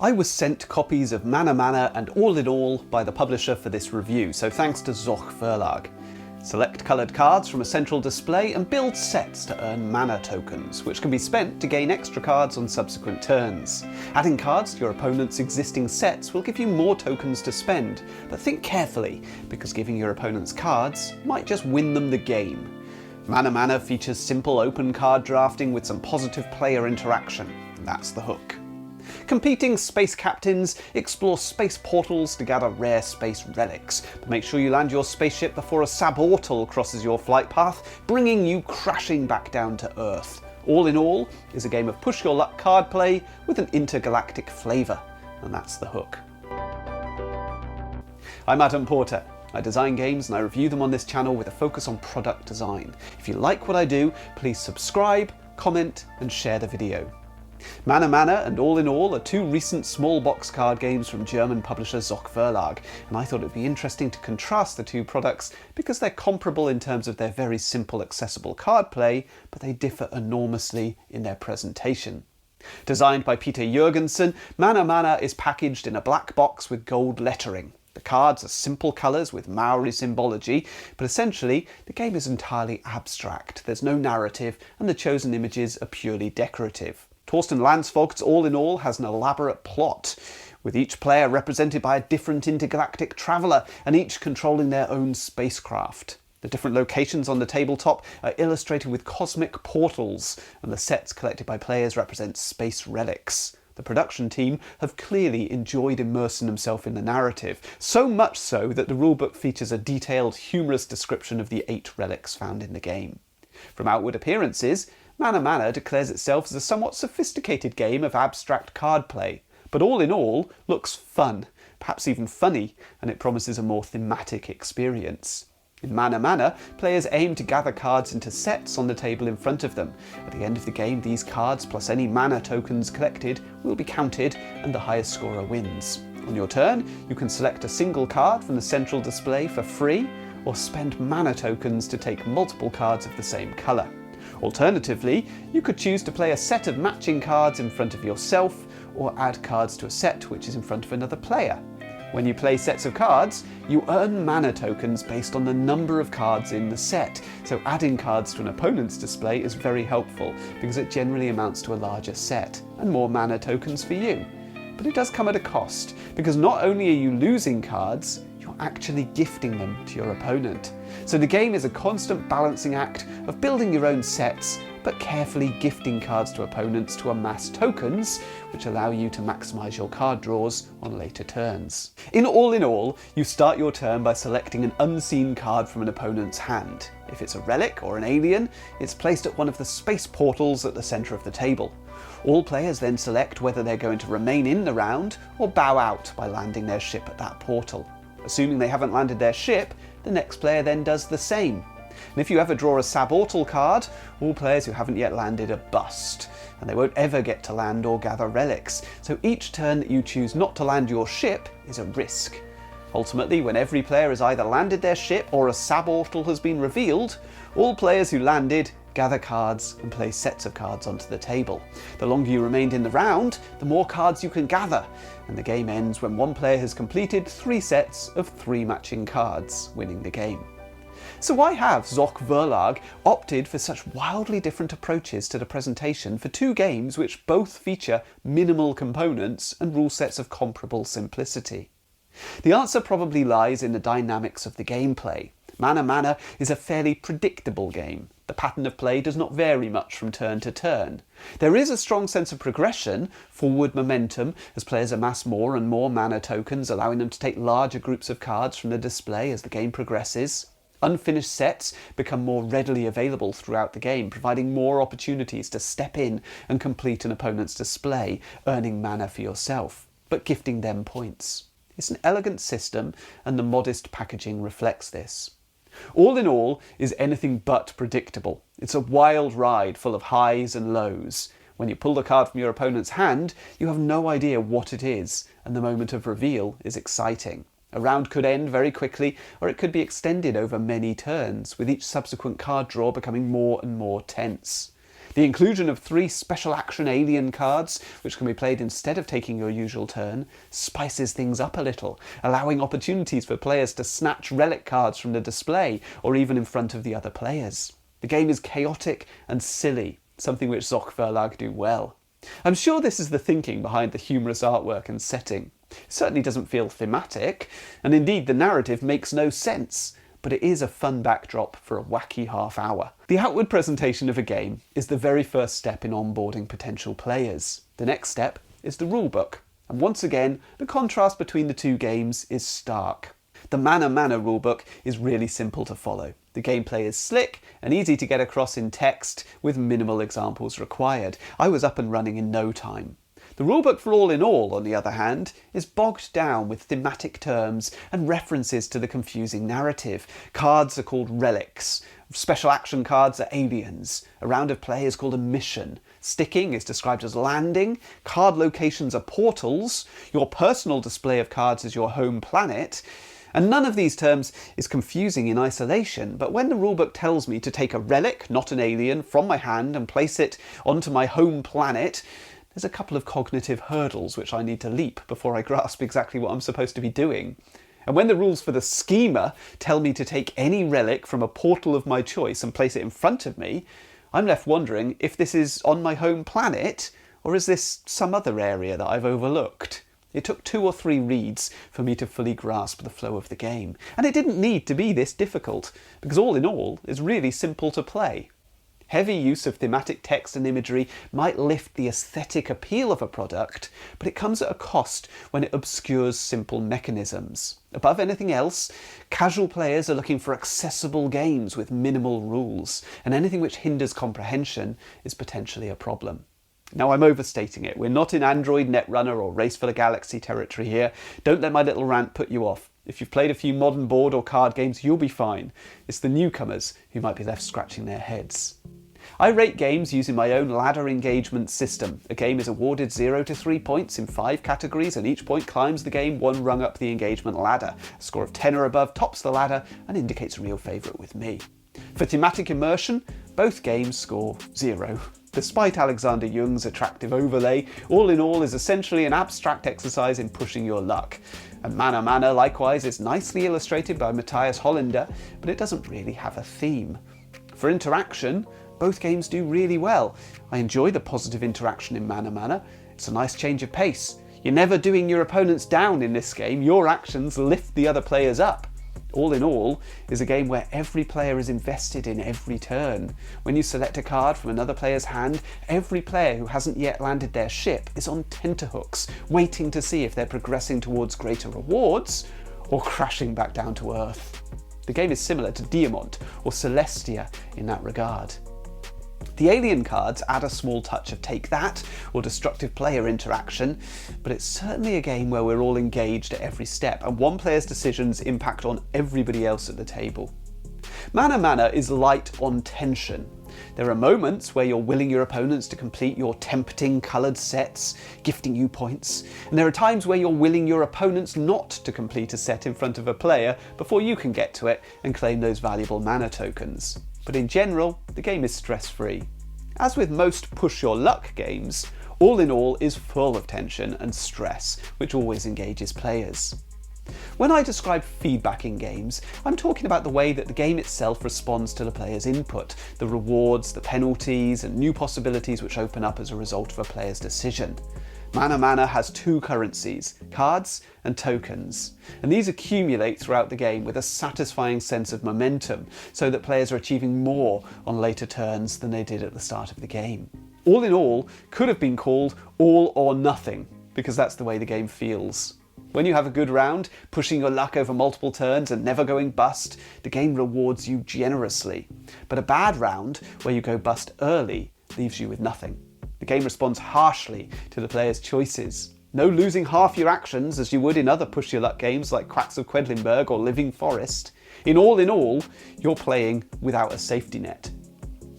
I was sent copies of Mana Mana and All in All by the publisher for this review, so thanks to Zoch Verlag. Select coloured cards from a central display and build sets to earn mana tokens, which can be spent to gain extra cards on subsequent turns. Adding cards to your opponent's existing sets will give you more tokens to spend, but think carefully, because giving your opponents cards might just win them the game. Mana Mana features simple open card drafting with some positive player interaction, and that's the hook. Competing space captains explore space portals to gather rare space relics, but make sure you land your spaceship before a suborbital crosses your flight path, bringing you crashing back down to Earth. All in All is a game of push your luck card play with an intergalactic flavour, and that's the hook. I'm Adam Porter. I design games and I review them on this channel with a focus on product design. If you like what I do, please subscribe, comment and share the video. Mana Mana and All in All are two recent small box card games from German publisher Zoch Verlag, and I thought it would be interesting to contrast the two products because they're comparable in terms of their very simple accessible card play, but they differ enormously in their presentation. Designed by Peter Jürgensen, Mana Mana is packaged in a black box with gold lettering. The cards are simple colours with Maori symbology, but essentially the game is entirely abstract. There's no narrative and the chosen images are purely decorative. Torsten Landsvogt's All in All has an elaborate plot, with each player represented by a different intergalactic traveller and each controlling their own spacecraft. The different locations on the tabletop are illustrated with cosmic portals, and the sets collected by players represent space relics. The production team have clearly enjoyed immersing themselves in the narrative, so much so that the rulebook features a detailed, humorous description of the 8 relics found in the game. From outward appearances, Mana Mana declares itself as a somewhat sophisticated game of abstract card play, but All in All looks fun, perhaps even funny, and it promises a more thematic experience. In Mana Mana, players aim to gather cards into sets on the table in front of them. At the end of the game, these cards plus any mana tokens collected will be counted and the highest scorer wins. On your turn, you can select a single card from the central display for free, or spend mana tokens to take multiple cards of the same colour. Alternatively, you could choose to play a set of matching cards in front of yourself, or add cards to a set which is in front of another player. When you play sets of cards, you earn mana tokens based on the number of cards in the set, so adding cards to an opponent's display is very helpful because it generally amounts to a larger set, and more mana tokens for you. But it does come at a cost, because not only are you losing cards, you're actually gifting them to your opponent. So the game is a constant balancing act of building your own sets, but carefully gifting cards to opponents to amass tokens, which allow you to maximise your card draws on later turns. In All, you start your turn by selecting an unseen card from an opponent's hand. If it's a relic or an alien, it's placed at one of the space portals at the centre of the table. All players then select whether they're going to remain in the round or bow out by landing their ship at that portal. Assuming they haven't landed their ship, the next player then does the same. And if you ever draw a suborbital card, all players who haven't yet landed are bust, and they won't ever get to land or gather relics, so each turn that you choose not to land your ship is a risk. Ultimately, when every player has either landed their ship or a suborbital has been revealed, all players who landed gather cards and play sets of cards onto the table. The longer you remained in the round, the more cards you can gather, and the game ends when one player has completed 3 sets of 3 matching cards, winning the game. So why have Zoch Verlag opted for such wildly different approaches to the presentation for 2 games which both feature minimal components and rule sets of comparable simplicity? The answer probably lies in the dynamics of the gameplay. Mana Mana is a fairly predictable game. The pattern of play does not vary much from turn to turn. There is a strong sense of progression, forward momentum, as players amass more and more mana tokens, allowing them to take larger groups of cards from the display as the game progresses. Unfinished sets become more readily available throughout the game, providing more opportunities to step in and complete an opponent's display, earning mana for yourself, but gifting them points. It's an elegant system, and the modest packaging reflects this. All in All is anything but predictable. It's a wild ride full of highs and lows. When you pull the card from your opponent's hand, you have no idea what it is, and the moment of reveal is exciting. A round could end very quickly, or it could be extended over many turns, with each subsequent card draw becoming more and more tense. The inclusion of 3 special action alien cards, which can be played instead of taking your usual turn, spices things up a little, allowing opportunities for players to snatch relic cards from the display or even in front of the other players. The game is chaotic and silly, something which Zoch Verlag do well. I'm sure this is the thinking behind the humorous artwork and setting. It certainly doesn't feel thematic, and indeed the narrative makes no sense, but it is a fun backdrop for a wacky half hour. The outward presentation of a game is the very first step in onboarding potential players. The next step is the rulebook, and once again, the contrast between the two games is stark. The Mana Mana rulebook is really simple to follow. The gameplay is slick and easy to get across in text with minimal examples required. I was up and running in no time. The rulebook for All in All, on the other hand, is bogged down with thematic terms and references to the confusing narrative. Cards are called relics. Special action cards are aliens. A round of play is called a mission. Sticking is described as landing. Card locations are portals. Your personal display of cards is your home planet. And none of these terms is confusing in isolation, but when the rulebook tells me to take a relic, not an alien, from my hand and place it onto my home planet, there's a couple of cognitive hurdles which I need to leap before I grasp exactly what I'm supposed to be doing. And when the rules for the schema tell me to take any relic from a portal of my choice and place it in front of me, I'm left wondering if this is on my home planet, or is this some other area that I've overlooked? It took 2 or 3 reads for me to fully grasp the flow of the game, and it didn't need to be this difficult, because All in All is really simple to play. Heavy use of thematic text and imagery might lift the aesthetic appeal of a product, but it comes at a cost when it obscures simple mechanisms. Above anything else, casual players are looking for accessible games with minimal rules, and anything which hinders comprehension is potentially a problem. Now, I'm overstating it. We're not in Android, Netrunner or Race for the Galaxy territory here. Don't let my little rant put you off. If you've played a few modern board or card games, you'll be fine. It's the newcomers who might be left scratching their heads. I rate games using my own ladder engagement system. A game is awarded 0 to 3 points in 5 categories, and each point climbs the game 1 rung up the engagement ladder. A score of 10 or above tops the ladder and indicates a real favourite with me. For thematic immersion, both games score 0. Despite Alexander Jung's attractive overlay, All in All is essentially an abstract exercise in pushing your luck. And Mana Mana, likewise, is nicely illustrated by Matthias Hollander, but it doesn't really have a theme. For interaction, both games do really well. I enjoy the positive interaction in Mana Mana. It's a nice change of pace. You're never doing your opponents down in this game, your actions lift the other players up. All in All is a game where every player is invested in every turn. When you select a card from another player's hand, every player who hasn't yet landed their ship is on tenterhooks, waiting to see if they're progressing towards greater rewards or crashing back down to Earth. The game is similar to Diamant or Celestia in that regard. The alien cards add a small touch of take that or destructive player interaction, but it's certainly a game where we're all engaged at every step and one player's decisions impact on everybody else at the table. Mana Mana is light on tension. There are moments where you're willing your opponents to complete your tempting coloured sets, gifting you points, and there are times where you're willing your opponents not to complete a set in front of a player before you can get to it and claim those valuable mana tokens. But in general, the game is stress-free. As with most push-your-luck games, All in All is full of tension and stress, which always engages players. When I describe feedback in games, I'm talking about the way that the game itself responds to the player's input, the rewards, the penalties, and new possibilities which open up as a result of a player's decision. Mana Mana has 2 currencies, cards and tokens, and these accumulate throughout the game with a satisfying sense of momentum, so that players are achieving more on later turns than they did at the start of the game. All in All could have been called All or Nothing, because that's the way the game feels. When you have a good round, pushing your luck over multiple turns and never going bust, the game rewards you generously. But a bad round, where you go bust early, leaves you with nothing. The game responds harshly to the player's choices. No losing half your actions as you would in other push-your-luck games like Quacks of Quedlinburg or Living Forest. In All, you're playing without a safety net.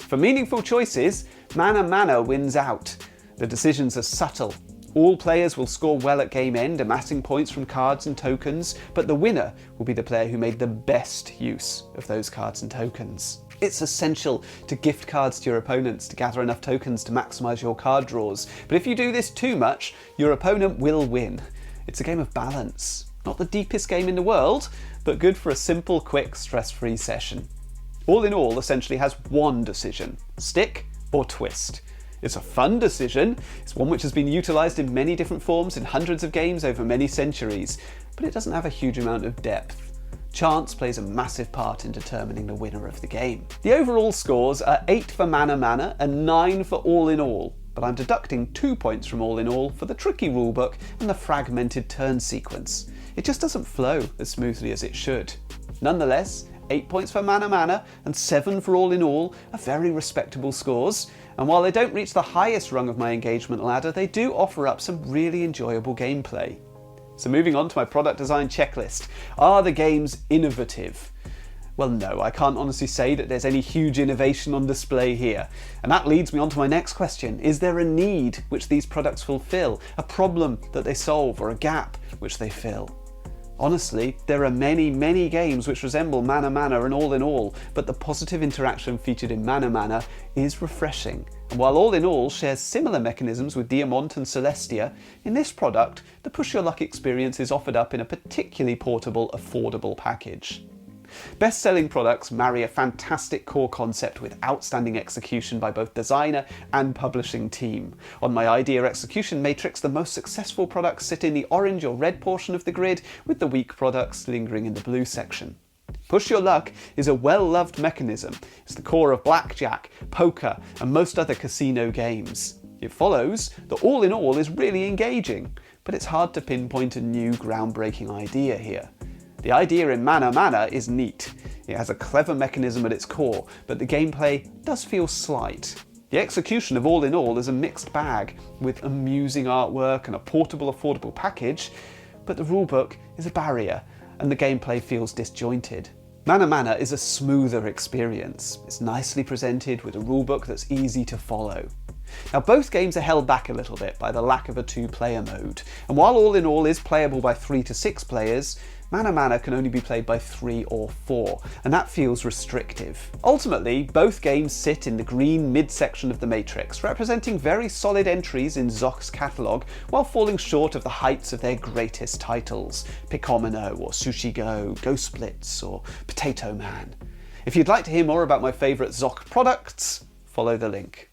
For meaningful choices, Mana Mana wins out. The decisions are subtle. All players will score well at game end, amassing points from cards and tokens, but the winner will be the player who made the best use of those cards and tokens. It's essential to gift cards to your opponents to gather enough tokens to maximise your card draws, but if you do this too much, your opponent will win. It's a game of balance. Not the deepest game in the world, but good for a simple, quick, stress-free session. All in All essentially has one decision: stick or twist. It's a fun decision, it's one which has been utilised in many different forms in hundreds of games over many centuries, but it doesn't have a huge amount of depth. Chance plays a massive part in determining the winner of the game. The overall scores are 8 for Mana Mana and 9 for All in All, but I'm deducting 2 points from All in All for the tricky rulebook and the fragmented turn sequence. It just doesn't flow as smoothly as it should. Nonetheless, 8 points for Mana Mana and 7 for All in All are very respectable scores, and while they don't reach the highest rung of my engagement ladder, they do offer up some really enjoyable gameplay. So moving on to my product design checklist. Are the games innovative? Well, no, I can't honestly say that there's any huge innovation on display here. And that leads me on to my next question. Is there a need which these products fulfill? A problem that they solve, or a gap which they fill? Honestly, there are many games which resemble Mana Mana and All in All, but the positive interaction featured in Mana Mana is refreshing. And while All in All shares similar mechanisms with Diamant and Celestia, in this product, the Push Your Luck experience is offered up in a particularly portable, affordable package. Best-selling products marry a fantastic core concept with outstanding execution by both designer and publishing team. On my idea execution matrix, the most successful products sit in the orange or red portion of the grid, with the weak products lingering in the blue section. Push Your Luck is a well-loved mechanism. It's the core of blackjack, poker, and most other casino games. It follows that All in All is really engaging, but it's hard to pinpoint a new groundbreaking idea here. The idea in Mana Mana is neat. It has a clever mechanism at its core, but the gameplay does feel slight. The execution of All in All is a mixed bag, with amusing artwork and a portable, affordable package, but the rulebook is a barrier, and the gameplay feels disjointed. Mana Mana is a smoother experience. It's nicely presented with a rulebook that's easy to follow. Now, both games are held back a little bit by the lack of a two-player mode, and while All in All is playable by 3 to 6 players, Mana Mana can only be played by 3 or 4, and that feels restrictive. Ultimately, both games sit in the green midsection of the matrix, representing very solid entries in Zoch's catalogue, while falling short of the heights of their greatest titles, Picomino or Sushi Go, Ghost Blitz or Potato Man. If you'd like to hear more about my favourite Zoch products, follow the link.